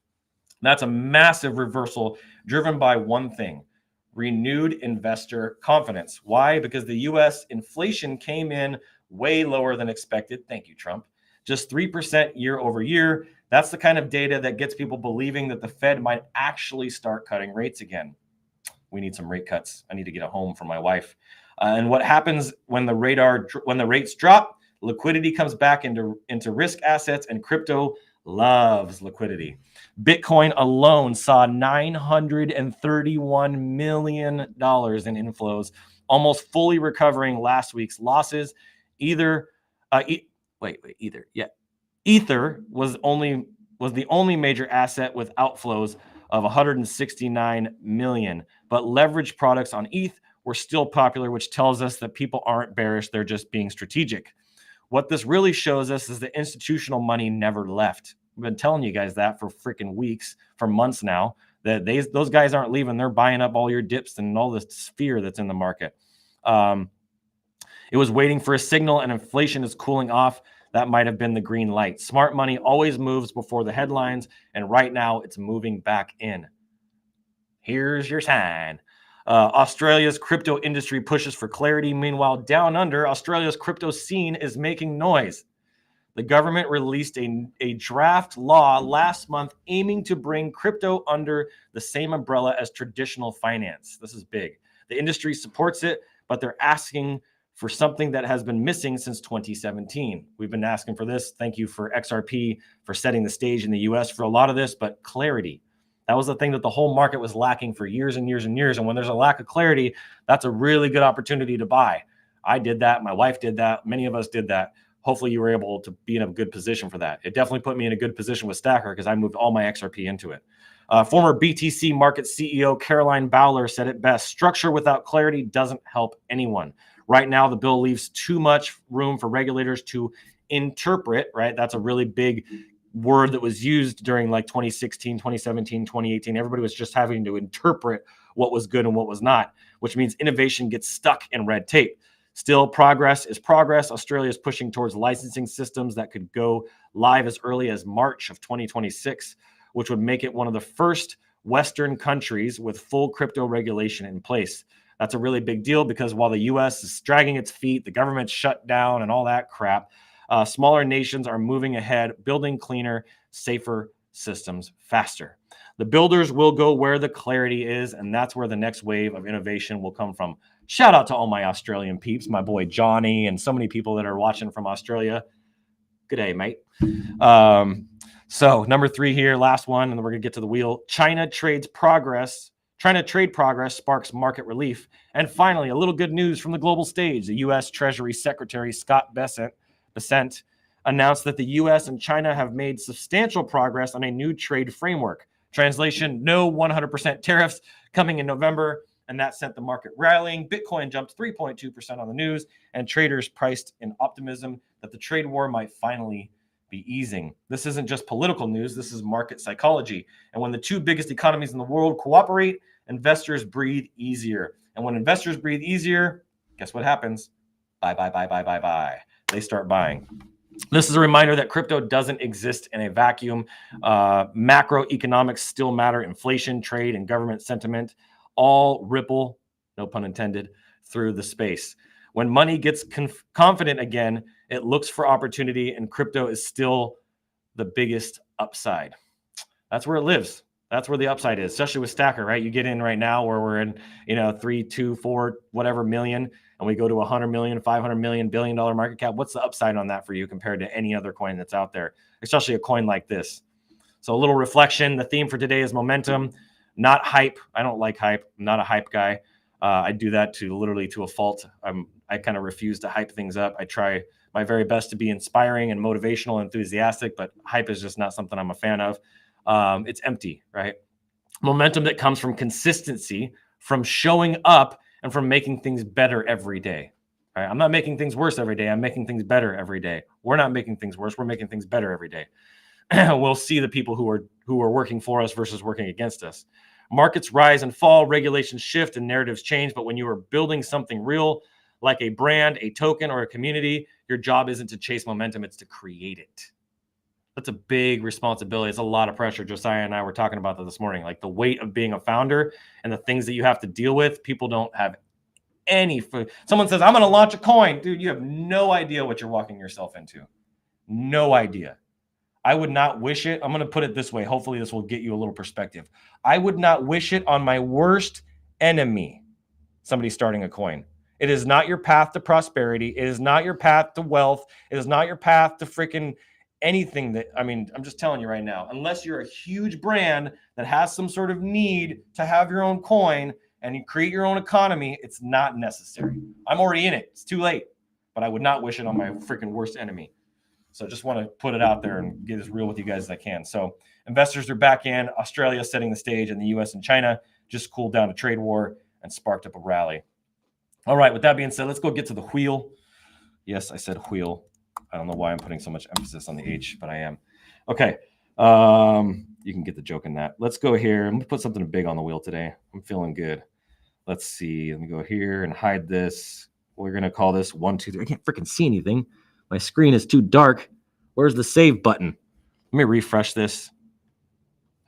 That's a massive reversal driven by one thing: renewed investor confidence. Why? Because the U.S. inflation came in way lower than expected. Thank you, Trump. Just 3% year over year. That's the kind of data that gets people believing that the Fed might actually start cutting rates again. We need some rate cuts. I need to get a home for my wife. And what happens when the rates drop? Liquidity comes back into risk assets, and crypto loves liquidity. Bitcoin alone saw $931 million in inflows, almost fully recovering last week's losses. Ether was the only major asset with outflows of 169 million, but leveraged products on ETH were still popular, which tells us that people aren't bearish, they're just being strategic. What this really shows us is that institutional money never left. I've been telling you guys that for freaking weeks, for months now, that those guys aren't leaving. They're buying up all your dips and all this fear that's in the market. It was waiting for a signal, and inflation is cooling off. that might have been the green light. Smart money always moves before the headlines, and right now it's moving back in. Here's your sign. Australia's crypto industry pushes for clarity. Meanwhile, down under, Australia's crypto scene is making noise. The government released a draft law last month aiming to bring crypto under the same umbrella as traditional finance. This is big. The industry supports it, but they're asking for something that has been missing since 2017. We've been asking for this. Thank you for XRP for setting the stage in the US for a lot of this, but clarity. That was the thing that the whole market was lacking for years and years and years. And when there's a lack of clarity, that's a really good opportunity to buy. I did that. My wife did that. Many of us did that. Hopefully you were able to be in a good position for that. It definitely put me in a good position with Stacker because I moved all my XRP into it. Former BTC Market CEO Caroline Bowler said it best: structure without clarity doesn't help anyone. Right now, the bill leaves too much room for regulators to interpret, right? That's a really big word that was used during like 2016, 2017, 2018. Everybody was just having to interpret what was good and what was not, which means innovation gets stuck in red tape. Still, progress is progress. Australia is pushing towards licensing systems that could go live as early as March of 2026, which would make it one of the first Western countries with full crypto regulation in place. That's a really big deal because while the US is dragging its feet, the government's shut down and all that crap, smaller nations are moving ahead, building cleaner, safer systems faster. The builders will go where the clarity is, and that's where the next wave of innovation will come from. Shout out to all my Australian peeps, my boy Johnny, and so many people that are watching from Australia. Good day, mate. So number 3 here, last one, and then we're going to get to the wheel. China trade progress sparks market relief. And finally, a little good news from the global stage. The U.S. Treasury Secretary Scott Bessent announced that the U.S. and China have made substantial progress on a new trade framework. Translation: no 100% tariffs coming in November, and that sent the market rallying. Bitcoin jumped 3.2% on the news, and traders priced in optimism that the trade war might finally be easing. This isn't just political news. This is market psychology. And when the two biggest economies in the world cooperate, investors breathe easier. And when investors breathe easier, guess what happens? Buy. They start buying. This is a reminder that crypto doesn't exist in a vacuum. Macroeconomics still matter. Inflation, trade, and government sentiment all ripple, no pun intended, through the space. When money gets confident again, it looks for opportunity, and crypto is still the biggest upside. That's where it lives. That's where the upside is, especially with Stacker, right? You get in right now where we're in, 3, 2, 4, whatever million, and we go to 100 million, 500 million, $1 billion market cap. What's the upside on that for you compared to any other coin that's out there, especially a coin like this? So a little reflection. The theme for today is momentum, not hype. I don't like hype. I'm not a hype guy. I do that to a fault. I kind of refuse to hype things up. I try my very best to be inspiring and motivational, enthusiastic, but hype is just not something I'm a fan of. It's empty, right? Momentum that comes from consistency, from showing up, and from making things better every day. Right? I'm not making things worse every day. I'm making things better every day. We're not making things worse. We're making things better every day. We'll see the people who are working for us versus working against us. Markets rise and fall, regulations shift, and narratives change. But when you are building something real, like a brand, a token, or a community, your job isn't to chase momentum, it's to create it. That's a big responsibility. It's a lot of pressure. Josiah and I were talking about that this morning, like the weight of being a founder and the things that you have to deal with. People don't have any food. Someone says, I'm going to launch a coin. Dude, you have no idea what you're walking yourself into. No idea. I would not wish it. I'm going to put it this way. Hopefully this will get you a little perspective. I would not wish it on my worst enemy, somebody starting a coin. It is not your path to prosperity. It is not your path to wealth. It is not your path to freaking anything that, I'm just telling you right now, unless you're a huge brand that has some sort of need to have your own coin and you create your own economy, it's not necessary. I'm already in it. It's too late, but I would not wish it on my freaking worst enemy. So just want to put it out there and get as real with you guys as I can. So investors are back in. Australia setting the stage, and the US and China just cooled down a trade war and sparked up a rally. All right, with that being said, let's go get to the wheel. Yes, I said wheel. I don't know why I'm putting so much emphasis on the H, but I am. Okay, you can get the joke in that. Let's go here. I'm going to put something big on the wheel today. I'm feeling good. Let's see. Let me go here and hide this. We're going to call this 1, 2, 3. I can't freaking see anything. My screen is too dark. Where's the save button? Let me refresh this.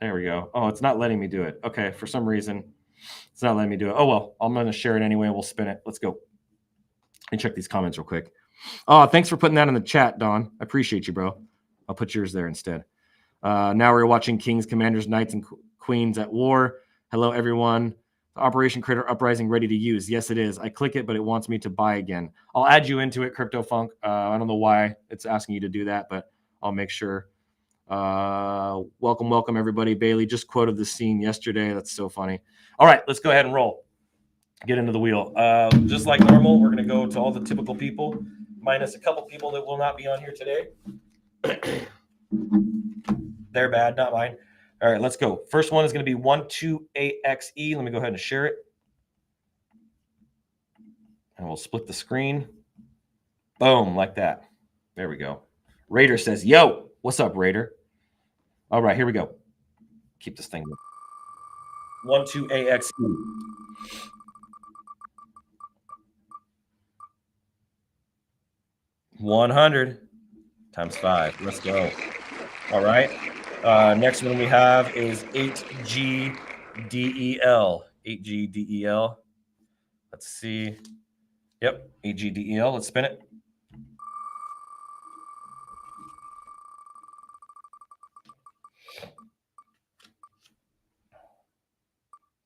There we go. Oh, it's not letting me do it. Okay, for some reason, it's not letting me do it. Oh, well, I'm going to share it anyway. We'll spin it. Let's go. Let me check these comments real quick. Oh, thanks for putting that in the chat, Don. I appreciate you, bro. I'll put yours there instead. Now we're watching Kings, Commanders, Knights, and Queens at war. Hello, everyone. Operation Critter Uprising ready to use. Yes, it is. I click it, but it wants me to buy again. I'll add you into it, CryptoFunk. I don't know why it's asking you to do that, but I'll make sure. Welcome, everybody. Bailey just quoted the scene yesterday. That's so funny. All right, let's go ahead and roll. Get into the wheel. Just like normal, we're going to go to all the typical people, minus a couple people that will not be on here today. They're bad, not mine. All right, let's go. First one is going to be 12AXE. Let me go ahead and share it. And we'll split the screen. Boom, like that. There we go. Raider says, yo, what's up, Raider? All right, here we go. Keep this thing going. 12AXE. $100 times 5. Let's go. All right. Next one we have is 8GDEL. 8GDEL. Let's see. Yep, 8GDEL. Let's spin it.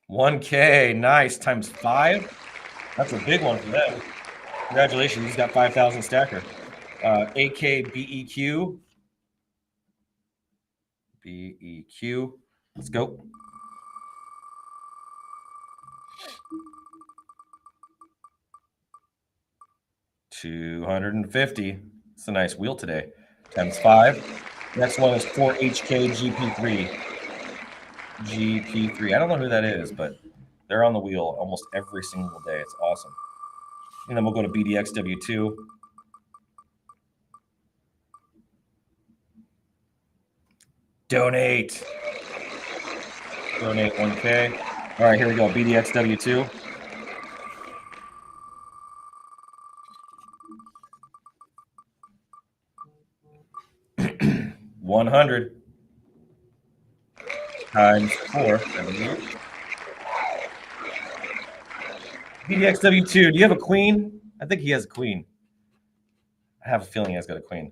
$1K. Nice. Times 5. That's a big one for them. Congratulations. He's got 5,000 stacker. AKBEQ. BEQ. Let's go. $250. It's a nice wheel today. Times 5. Next one is 4HKGP3. GP3. I don't know who that is, but they're on the wheel almost every single day. It's awesome. And then we'll go to BDXW2. Donate 1K. All right, here we go. BDXW2. $100 times 4. BDXW2. Do you have a queen? I think he has a queen. I have a feeling he has got a queen.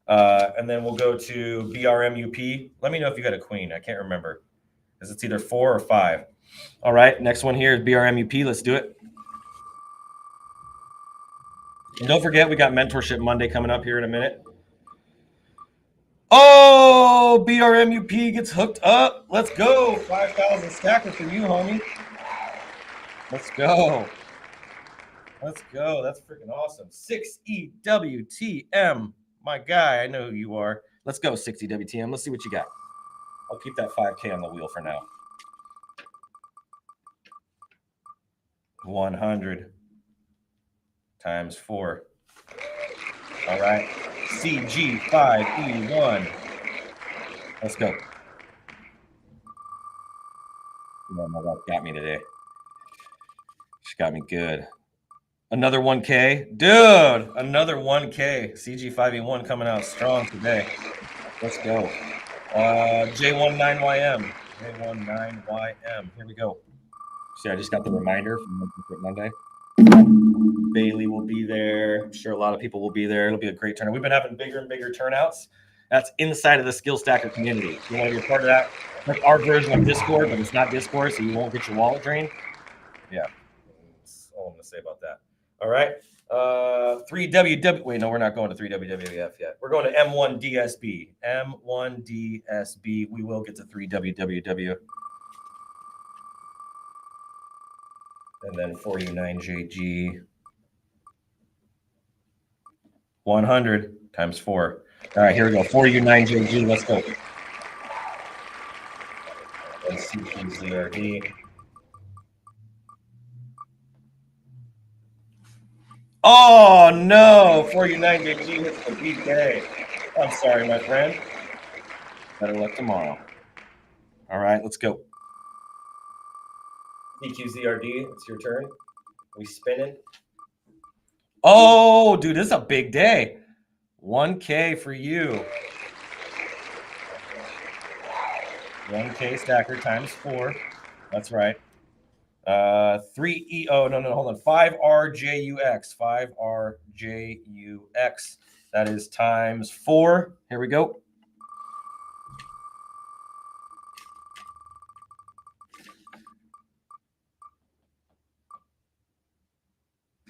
And then we'll go to BRMUP. Let me know if you got a queen. I can't remember. Because it's either 4 or 5. All right, next one here is BRMUP. Let's do it. And don't forget, we got Mentorship Monday coming up here in a minute. Oh, BRMUP gets hooked up. Let's go. 5,000 stacker for you, homie. Let's go. Let's go. That's freaking awesome. 6EWTM. My guy, I know who you are. Let's go, 6EWTM. Let's see what you got. I'll keep that 5K on the wheel for now. 100 times 4. All right. CG5E1. Let's go. Man, my wife got me today. She got me good. Another 1K. Dude, another 1K. CG5E1 coming out strong today. Let's go. J19YM. J19YM. Here we go. See, I just got the reminder from Monday. Bailey will be there. I'm sure a lot of people will be there. It'll be a great turnout. We've been having bigger and bigger turnouts. That's inside of the Skill Stacker community. If you want to be a part of that, like our version of Discord, but it's not Discord, so you won't get your wallet drained. Yeah. That's all I'm going to say about that. All right. 3WW. Wait, no, we're not going to 3WWF yet. We're going to M1DSB. M1DSB. We will get to 3WWW. And then 49JG. 100 times 4. All right, here we go. 49JG. Let's go. And CPZRD. Oh, no. 49JG hits the PK. I'm sorry, my friend. Better luck tomorrow. All right, let's go. DQZRD, it's your turn. We spinning. Oh, dude, this is a big day. 1K for you. 1K stacker times 4. That's right. 3E. Oh, no, hold on. 5RJUX. 5RJUX. That is times 4. Here we go.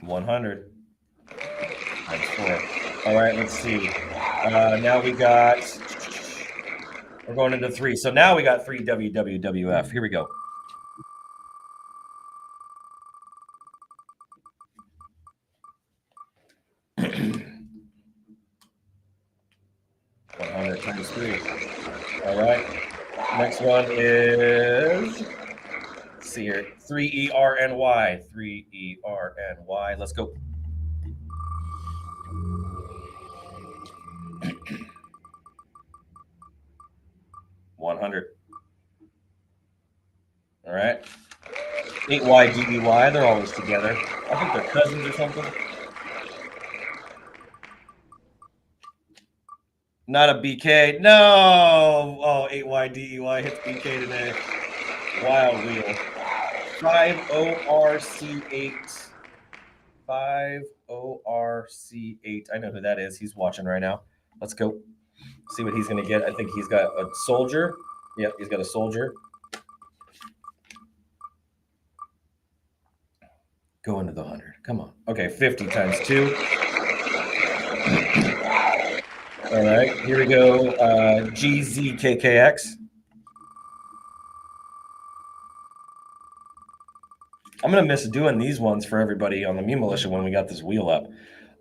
$100 times 4. All right, let's see. Now we got. We're going into 3. So now we got 3 WWWF. Here we go. $100 times 3. All right. Next one is. Let's see here. 3ERNY. 3ERNY. Let's go. $100. All right. 8YDEY. They're always together. I think they're cousins or something. Not a BK. No. Oh, 8YDEY hits BK today. Wild wheel. 50RC8. 50RC8. I know who that is. He's watching right now. Let's go. See what he's going to get. I think he's got a soldier. Yep, he's got a soldier. Go into the 100. Come on. Okay, 50 times 2. All right, here we go. GZKKX. I'm going to miss doing these ones for everybody on the Mew Militia when we got this wheel up.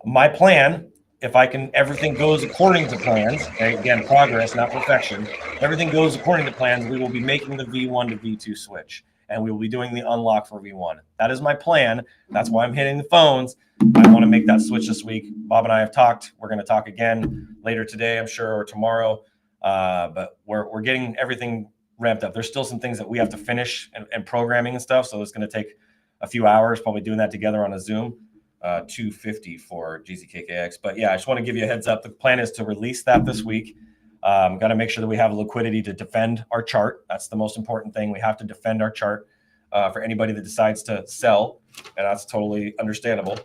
My plan, if everything goes according to plans, again, progress, not perfection. If everything goes according to plans, we will be making the V1 to V2 switch, and we will be doing the unlock for V1. That is my plan. That's why I'm hitting the phones. I want to make that switch this week. Bob and I have talked. We're going to talk again later today, I'm sure, or tomorrow. But we're getting everything ramped up. There's still some things that we have to finish and programming and stuff, so it's going to take a few hours, probably doing that together on a Zoom. 250 for GZKKX. But yeah, I just want to give you a heads up. The plan is to release that this week. Got to make sure that we have liquidity to defend our chart. That's the most important thing. We have to defend our chart for anybody that decides to sell. And that's totally understandable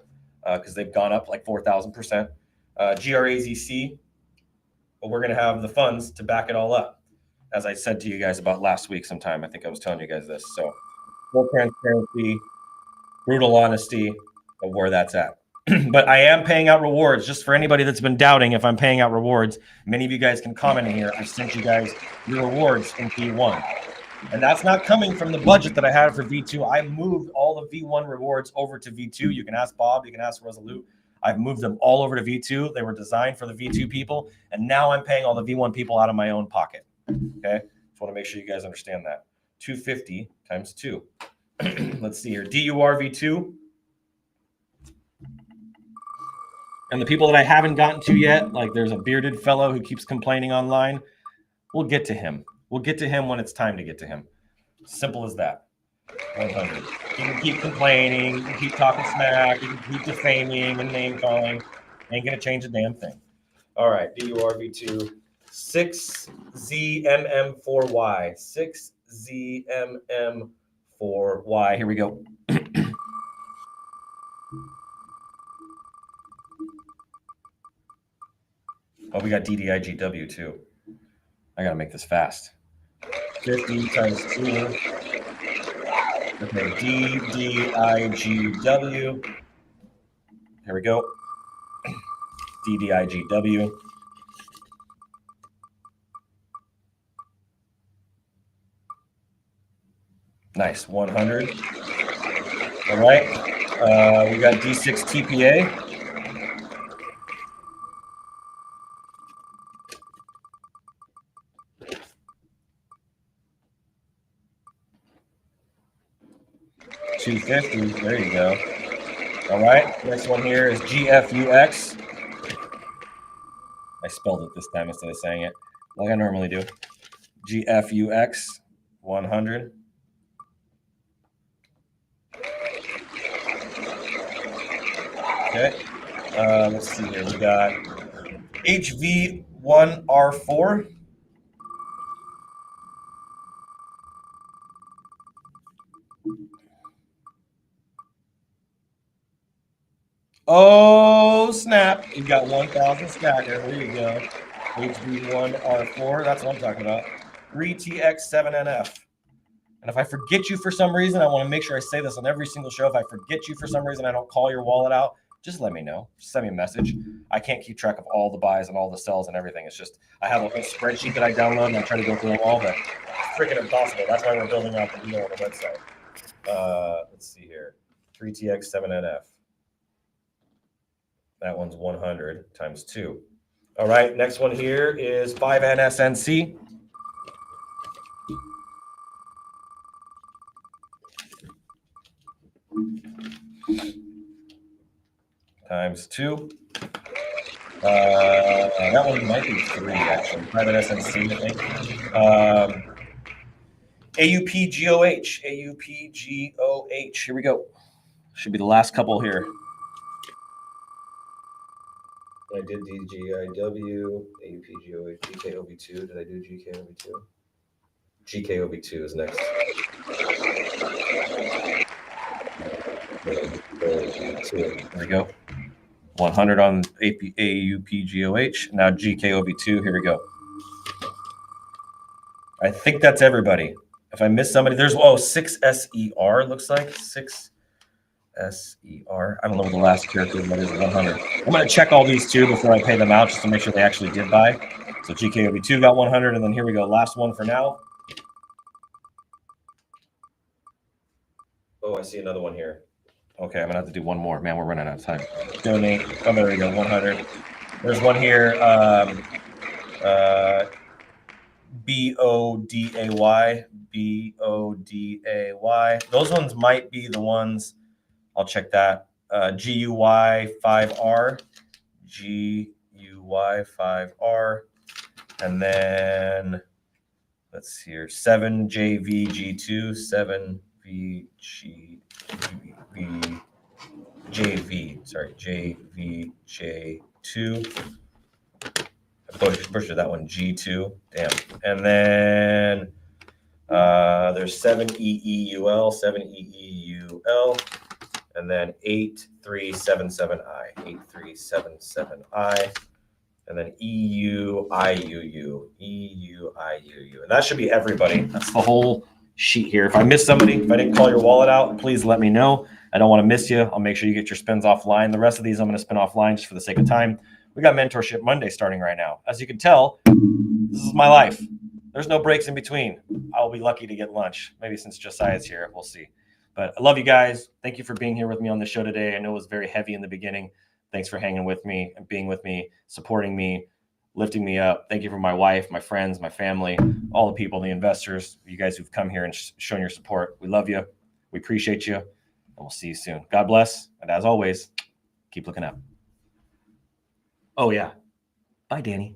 because they've gone up like 4,000%. GRAZC, but we're going to have the funds to back it all up. As I said to you guys about last week sometime, I think I was telling you guys this. So full transparency, brutal honesty of where that's at. But I am paying out rewards just for anybody that's been doubting if I'm paying out rewards. Many of you guys can comment in here. I sent you guys your rewards in V1. And that's not coming from the budget that I had for V2. I moved all the V1 rewards over to V2. You can ask Bob, you can ask Resolute. I've moved them all over to V2. They were designed for the V2 people. And now I'm paying all the V1 people out of my own pocket. Okay? Just want to make sure you guys understand that. 250 times 2. Let's see here. DUR V2. And the people that I haven't gotten to yet, like there's a bearded fellow who keeps complaining online. We'll get to him. We'll get to him when it's time to get to him. Simple as that. 100. You can keep complaining. You can keep talking smack. You can keep defaming and name calling. Ain't going to change a damn thing. All right. DUR V2. 6ZMM4Y. 6ZMM4Y. Here we go. Oh, we got DDIGW too. I got to make this fast. 50 times 2. Okay, DDIGW. Here we go. DDIGW. Nice, 100. All right. We got D6 TPA. $250. There you go. All right. Next one here is GFUX. I spelled it this time instead of saying it like I normally do. GFUX 100. Okay. Let's see here. We got HV1R4. Oh, snap. You got 1,000 stacker. There you go. HV1R4. That's what I'm talking about. 3TX7NF. And if I forget you for some reason, I want to make sure I say this on every single show. If I forget you for some reason, I don't call your wallet out, just let me know. Just send me a message. I can't keep track of all the buys and all the sells and everything. It's just, I have a whole spreadsheet that I download and I try to go through them all, but it's freaking impossible. That's why we're building out the deal on the website. Let's see here. 3TX7NF. That one's 100 times 2. All right, next one here is 5NSNC. Times 2. That one might be 3, actually. 5NSNC, I think. AUPGOH. AUPGOH. Here we go. Should be the last couple here. I did DGIW, AUPGOH, GKOB2. Did I do GKOB2? GKOB2 is next. There we go. 100 on AUPGOH. Now GKOB2. Here we go. I think that's everybody. If I miss somebody, there's 6SER looks like 6SER. I don't know what the last character is, but it's 100. I'm going to check all these too before I pay them out just to make sure they actually did buy. So GKOB2 got 100, and then here we go. Last one for now. Oh, I see another one here. Okay, I'm going to have to do one more. Man, we're running out of time. Donate. Oh, there we go. 100. There's one here. BODAY. BODAY. Those ones might be the ones. I'll check that. GUY5R. GUY5R. And then, let's see here. 7JVG2. 7VJV. Sorry, JVJ2. I butchered that one. G2. Damn. And then there's 7EEUL. 7EEUL. And then 8377I. 8377I. And then EUIUU. EUIUU. And that should be everybody. That's the whole sheet here. If I missed somebody, if I didn't call your wallet out, please let me know. I don't want to miss you. I'll make sure you get your spins offline. The rest of these I'm going to spin offline just for the sake of time. We got Mentorship Monday starting right now. As you can tell, this is my life. There's no breaks in between. I'll be lucky to get lunch. Maybe since Josiah's here, we'll see. But I love you guys. Thank you for being here with me on the show today. I know it was very heavy in the beginning. Thanks for hanging with me and being with me, supporting me, lifting me up. Thank you for my wife, my friends, my family, all the people, the investors, you guys who've come here and shown your support. We love you. We appreciate you. And we'll see you soon. God bless. And as always, keep looking up. Oh, yeah. Bye, Danny.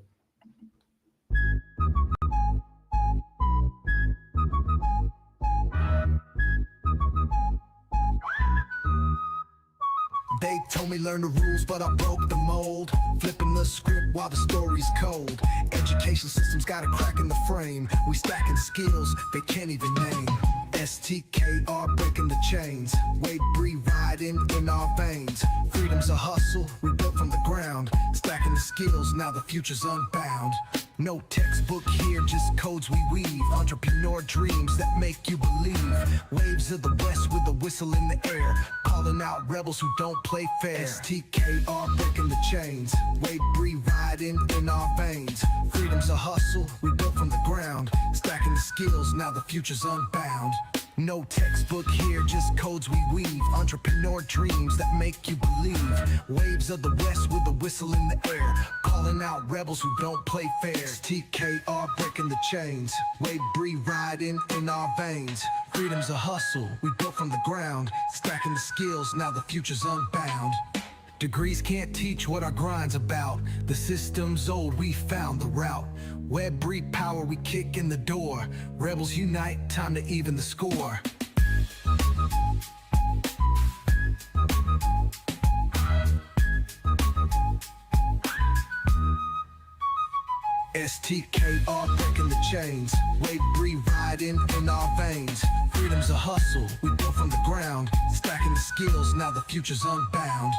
They told me learn the rules, but I broke the mold. Flipping the script while the story's cold. Education system's got a crack in the frame. We stacking skills they can't even name. STKR breaking the chains. Wade Bree riding in our veins. Freedom's a hustle, we built from the ground. Stacking the skills, now the future's unbound. No textbook here, just codes we weave. Entrepreneur dreams that make you believe. Waves of the west with a whistle in the air. Calling out rebels who don't play fair. STKR breaking the chains. Wade Bree riding in our veins. Freedom's a hustle, we built from the ground. Stacking the skills, now the future's unbound. No textbook here, just codes we weave. Entrepreneur dreams that make you believe. Waves of the west with a whistle in the air. Calling out rebels who don't play fair. TKR breaking the chains. Wade Bree riding in our veins. Freedom's a hustle, we built from the ground. Stacking the skills, now the future's unbound. Degrees can't teach what our grind's about. The system's old, we found the route. Web breed power, we kick in the door. Rebels unite, time to even the score. STKR breaking the chains. Wave 3 riding in our veins. Freedom's a hustle, we built from the ground. Stacking the skills, now the future's unbound.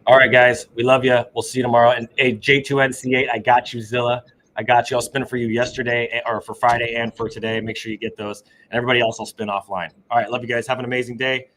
All right, guys, we love you. We'll see you tomorrow. And hey, J2NC8, I got you, Zilla. I got you. I'll spin for you yesterday or for Friday and for today. Make sure you get those. And everybody else I'll spin offline. All right, love you guys. Have an amazing day.